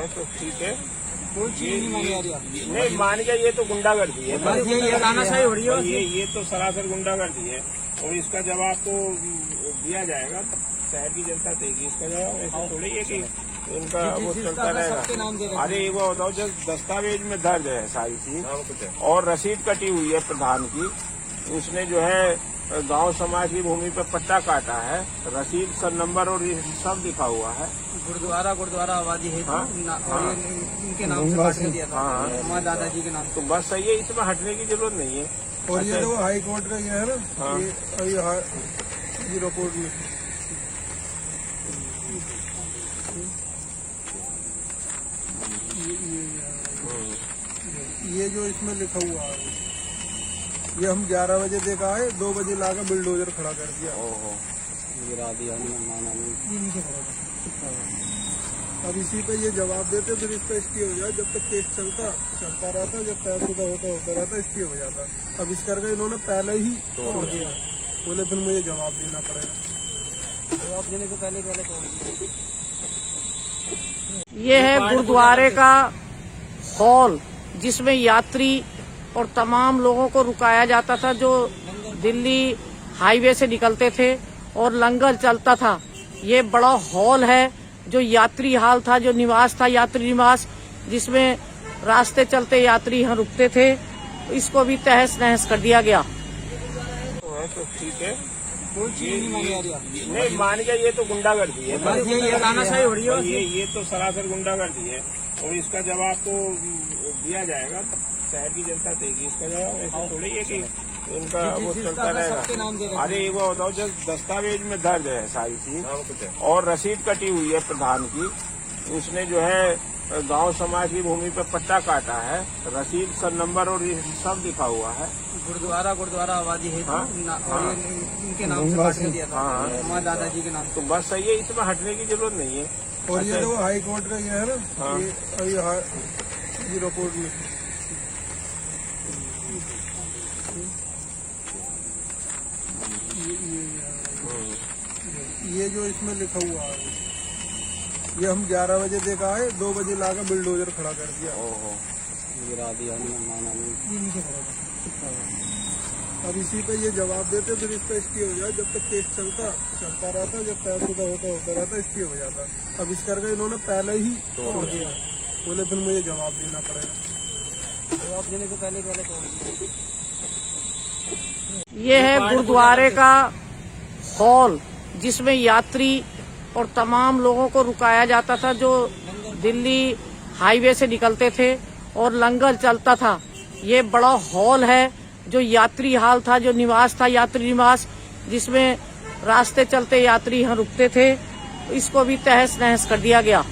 तो ठीक है, कोई चीज नहीं मानी जा रही आपकी। नहीं मान गया, ये तो गुंडागर्दी है, बस ये तानाशाही हो रही है। ये तो सरासर गुंडागर्दी है और इसका जवाब तो दिया जाएगा, शहर की जनता देगी इसका जवाब। ऐसा थोड़ी है कि इनका वो चलता रहेगा। अरे वो बताओ, जब दस्तावेज में दर्ज है सारी चीज और रसीद कटी हुई है प्रधान की, उसने जो है गांव समाज की भूमि पर पट्टा काटा है, रसीद सन नंबर और ये सब लिखा हुआ है। गुरुद्वारा आबादी है। हाँ, और ये इनके नाम से काट के दिया था। हाँ, हमारे दादाजी के नाम से। तो बस सही है, इसमें हटने की जरूरत नहीं है। और ये जो हाई कोर्ट का ये है ना, हाँ। ये अभी ये रिपोर्ट में ये जो इसमें लिखा हुआ है, ये हम 11 बजे देखा है, 2 बजे लाकर बिल्डोजर खड़ा कर दिया। ओहो, गिरा दिया ये नीचे खड़ा था। अब इसी पे ये जवाब देते, फिर इसका स्टे हो जाए। जब तक केस चलता रहता, जब तयशुदा होता रहता, स्टे हो जाता। अब इस करके इन्होंने पहले ही तोड़ दिया, बोले फिर मुझे जवाब देना पड़ेगा। जवाब देने से पहले तोड़ दिया। ये है गुरुद्वारे का हॉल, जिसमें यात्री और तमाम लोगों को रुकाया जाता था जो दिल्ली हाईवे से निकलते थे और लंगर चलता था। ये बड़ा हॉल है जो यात्री हाल था, जो निवास था, यात्री निवास, जिसमें रास्ते चलते यात्री यहाँ रुकते थे। इसको भी तहस नहस कर दिया गया। तो ठीक है, कोई चीज नहीं मानी जा रही आपकी। नहीं मान गया, ये तो गुंडागर्दी है। बस ये तानाशाही हो रही है। ये तो सरासर गुंडागर्दी है और इसका जवाब तो दिया जाएगा, शहर की जनता देगी इसका जवाब। ऐसा थोड़ी है कि इनका वो चलता रहेगा। अरे वो बताओ, जब दस्तावेज में दर्ज है सारी चीज और रसीद कटी हुई है प्रधान की, उसने जो है गांव समाज की भूमि पर पट्टा काटा है, रसीद सन नंबर और ये सब लिखा हुआ है। गुरुद्वारा आबादी है। हाँ, और ये इनके नाम से काट के दिया था। हाँ, हमारे दादाजी के नाम से। तो बस सही है, इसमें हटने की जरूरत नहीं है। और ये जो हाई कोर्ट का ये है ना, हाँ। ये अभी ये रिपोर्ट में ये जो इसमें लिखा हुआ है, ये हम 11 बजे देखा है, 2 बजे लाकर बिल्डोजर खड़ा कर दिया। ओहो, गिरा दिया ये नीचे खड़ा था। अब इसी पे ये जवाब देते, फिर इसका स्टे हो जाए। जब तक केस चलता रहता, जब तयशुदा होता रहता, स्टे हो जाता। अब इस करके इन्होंने पहले ही तोड़ दिया, बोले फिर मुझे जवाब देना पड़ेगा। जवाब देने से पहले तोड़ दिया। ये है गुरुद्वारे का हॉल, जिसमें यात्री और तमाम लोगों को रुकाया जाता था जो दिल्ली हाईवे से निकलते थे और लंगर चलता था। ये बड़ा हॉल है जो यात्री हाल था, जो निवास था, यात्री निवास, जिसमें रास्ते चलते यात्री यहाँ रुकते थे। इसको भी तहस नहस कर दिया गया।